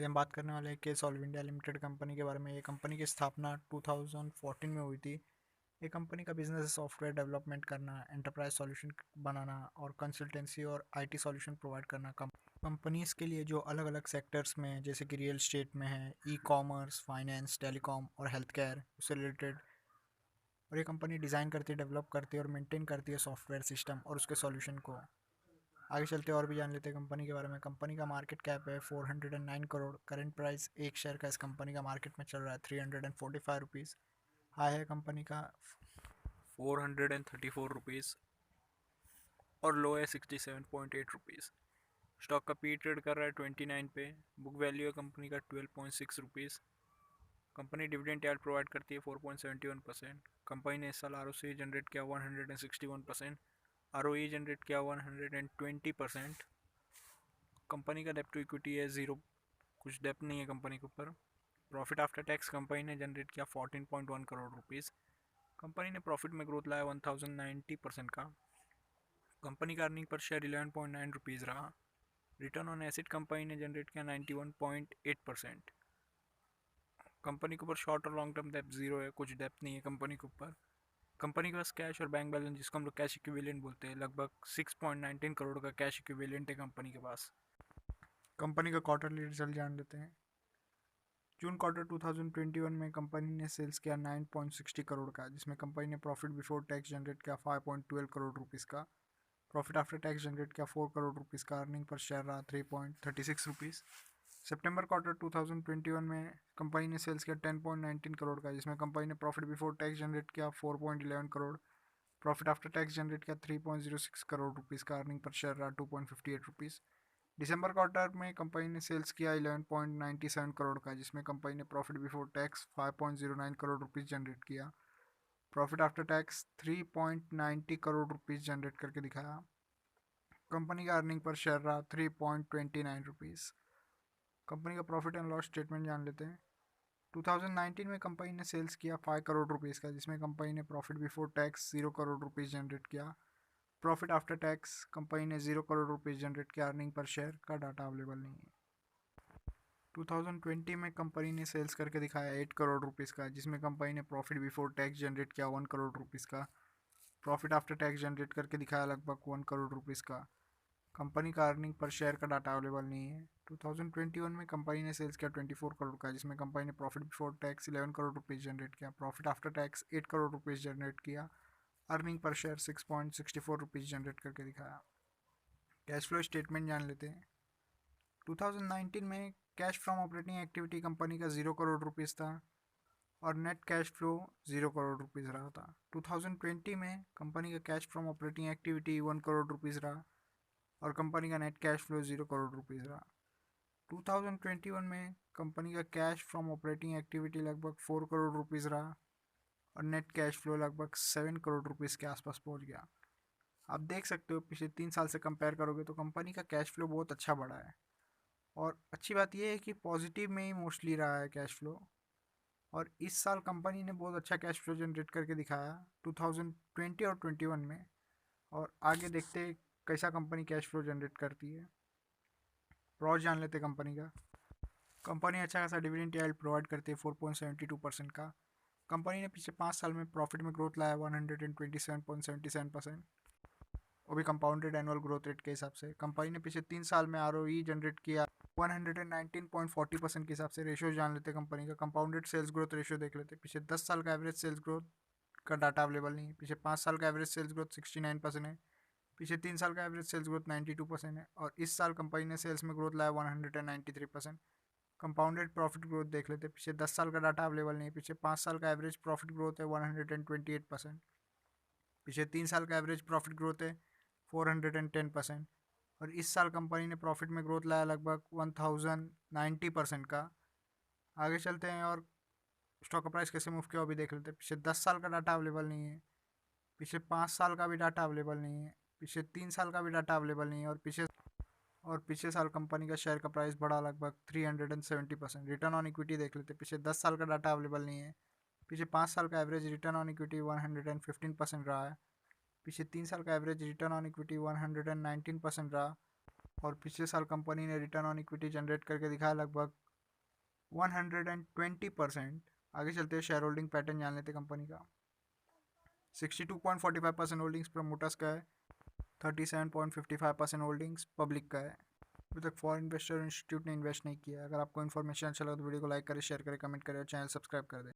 आज हम बात करने वाले हैं के सॉल्व इंडिया लिमिटेड कंपनी के बारे में। ये कंपनी की स्थापना 2014 में हुई थी। ये कंपनी का बिजनेस है सॉफ्टवेयर डेवलपमेंट करना, एंटरप्राइज सॉल्यूशन बनाना और कंसल्टेंसी और आईटी सॉल्यूशन प्रोवाइड करना। कंपनीज के लिए जो अलग अलग सेक्टर्स में है, जैसे कि रियल स्टेट में है, ई कॉमर्स, फाइनेंस, टेलीकॉम और हेल्थ केयर उससे रिलेटेड। और ये कंपनी डिज़ाइन करती है, डेवलप करती है और मेंटेन करती है सॉफ्टवेयर सिस्टम और उसके सॉल्यूशन को। आगे चलते और भी जान लेते हैं कंपनी के बारे में। कंपनी का मार्केट कैप है 409 करोड़। करंट प्राइस एक शेयर का इस कंपनी का मार्केट में चल रहा है 345 रुपीज़। हाई है कंपनी का 434 रुपीज़ और लो है 67.8 रुपीज़। स्टॉक का पी ट्रेड कर रहा है 29 पे। बुक वैल्यू है कंपनी का 12.6 rupees. Company dividend yard provide करती है 4.71%। कंपनी ने इस साल आर जनरेट किया 161%, आर जनरेट किया 120%। कंपनी का डेप्ट टू इक्विटी है ज़ीरो, कुछ डेप्ट नहीं है कंपनी के ऊपर। प्रॉफिट आफ्टर टैक्स कंपनी ने जनरेट किया 14.1 करोड़ रुपीज़। कंपनी ने प्रॉफिट में ग्रोथ लाया 1090% का। कंपनी का अर्निंग पर शेयर 11.9 रुपीज़ रहा। रिटर्न ऑन एसिड कंपनी ने जनरेट किया 91.8%। कंपनी के ऊपर शॉर्ट और लॉन्ग टर्म डेप्ट जीरो है, कुछ डेप्ट नहीं है कंपनी के ऊपर। कंपनी के पास कैश और बैंक बैलेंस, जिसको हम लोग कैश इक्विवेलेंट बोलते हैं, लगभग 6.19 करोड़ का कैश इक्विवेलेंट है कंपनी के पास। कंपनी का क्वार्टरली रिजल्ट जान लेते हैं। जून क्वार्टर 2021 में कंपनी ने सेल्स किया 9.60 करोड़ का, जिसमें कंपनी ने प्रॉफिट बिफोर टैक्स जनरेट किया 5.12 करोड़ रुपीज़ का। प्रॉफिट आफ्टर टैक्स जनरेट किया 4 करोड़ रुपीज़ का। अर्निंग पर शेयर रहा 3.36 रुपीज़। सितंबर क्वार्टर 2021 में कंपनी ने सेल्स किया 10.19 करोड़ का, जिसमें कंपनी ने प्रॉफिट बिफोर टैक्स जनरेट किया 4.11 crore. Profit after tax generate किया 3.06 करोड़ रुपीज़ का। अर्निंग पर शेयर रहा 2.58 रुपीज़। दिसंबर क्वार्टर में कंपनी ने सेल्स किया 11.97 करोड़ का, जिसमें कंपनी ने profit before tax 5.09 crore rupees generate किया। प्रॉफिट आफ्टर टैक्स 3.90 करोड़ रुपीज़ जनरेट करके दिखाया। कंपनी का अर्निंग पर शेयर रहा 3.29 रुपीज़। कंपनी का प्रॉफिट एंड लॉस स्टेटमेंट जान लेते हैं। 2019 में कंपनी ने सेल्स किया 5 करोड़ रुपीज़ का, जिसमें कंपनी ने profit before tax 0 crore rupees generate किया। प्रॉफिट आफ्टर टैक्स कंपनी ने 0 करोड़ रुपीज़ जनरेट किया। अर्निंग पर शेयर का डाटा अवेलेबल नहीं है। 2020 में कंपनी ने सेल्स करके दिखाया 8 करोड़ रुपीज़ का, जिसमें कंपनी ने प्रॉफिट बिफोर टैक्स जनरेट किया 1 करोड़ रुपीज़ का। प्रॉफिट आफ्टर टैक्स जनरेट करके दिखाया लगभग 1 करोड़ रुपीज़ का। कंपनी का अर्निंग पर शेयर का डाटा अवेलेबल नहीं है। 2021 में कंपनी ने सेल्स किया 24 करोड़ का, जिसमें कंपनी ने profit before tax 11 crore rupees generate किया। Profit after tax 8 crore rupees generate किया। अर्निंग पर शेयर 6.64 रुपीज़ जनरेट करके दिखाया। कैश फ्लो स्टेटमेंट जान लेते हैं। 2019 में cash from operating activity company का 0 करोड़ रुपीज़ था और net cash flow 0 crore rupees रहा था। 2020 में कंपनी का cash from operating activity 1 crore rupees रहा और कंपनी का net cash flow 0 crore rupees रहा। 2021 में कंपनी का कैश फ्रॉम ऑपरेटिंग एक्टिविटी लगभग 4 करोड़ रुपीज़ रहा और नेट कैश फ्लो लगभग 7 करोड़ रुपीज़ के आसपास पहुंच गया। आप देख सकते हो पिछले 3 साल से कंपेयर करोगे तो कंपनी का कैश फ्लो बहुत अच्छा बढ़ा है। और अच्छी बात यह है कि पॉजिटिव में ही मोस्टली रहा है कैश फ्लो। और इस साल कंपनी ने बहुत अच्छा कैश फ्लो जनरेट करके दिखाया 2020 और 21 में। और आगे देखते हैं कैसा कंपनी कैश फ्लो जनरेट करती है। प्रॉस जान लेते कंपनी का। कंपनी अच्छा खासा डिविडेंड यील्ड प्रोवाइड करती है 4.72% का। कंपनी ने पिछले 5 साल में प्रॉफिट में ग्रोथ लाया 127.77%, वो भी कंपाउंडेड एनुअल ग्रोथ रेट के हिसाब से। कंपनी ने पिछले 3 साल में आर जनरेट किया 119.40% के हिसाब से। रेशियो जान लेते कंपनी का। कंपाउंडेड सेल्स ग्रोथ रेशियो देख लेते। पिछले 10 साल का एवरेज सेल्स ग्रोथ का डाटा अवेलेबल नहीं है। पिछले 5 साल का एवरेज सेल्स ग्रोथ 69% है। पिछले 3 साल का एवरेज सेल्स ग्रोथ 92% है और इस साल कंपनी ने सेल्स में ग्रोथ लाया 193%। कंपाउंडेड प्रॉफिट ग्रोथ देख लेते। पिछले 10 साल का डाटा अवेलेबल नहीं है। पिछले 5 साल का एवरेज प्रॉफिट ग्रोथ है 128%। पिछले 3 साल का एवरेज प्रॉफिट ग्रोथ है 410%। और इस साल कंपनी ने प्रॉफिट में ग्रोथ लाया लगभग 1090% का। आगे चलते हैं और स्टॉक का प्राइस कैसे मूव किया वो भी देख लेते हैं। पिछले 10 साल का डाटा अवेलेबल नहीं है। पिछले 5 साल का भी डाटा अवेलेबल नहीं है। पिछले 3 साल का भी डाटा अवेलेबल नहीं है। और पिछले साल कंपनी का शेयर का प्राइस बढ़ा लगभग 370%। रिटर्न ऑन इक्विटी देख लेते। पिछले 10 साल का डाटा अवेलेबल नहीं है। पिछले 5 साल का एवरेज रिटर्न ऑन इक्विटी 115% रहा है। पिछले 3 साल का एवरेज रिटर्न ऑन इक्विटी 119% रहा और पिछले साल कंपनी ने रिटर्न ऑन इक्विटी जनरेट करके दिखाया लगभग 120%। आगे चलते हैं, शेयर होल्डिंग पैटर्न जान लेते हैं कंपनी का। 62.45% होल्डिंग्स प्रमोटर्स का है, 37.55% होल्डिंग्स पब्लिक का है। अभी तक फॉरेन इन्वेस्टर इंस्टीट्यूट ने इन्वेस्ट नहीं किया है। अगर आपको इन्फॉर्मेशन अच्छा लगा तो वीडियो को लाइक करें, शेयर करें, कमेंट करें और चैनल सब्सक्राइब कर दें।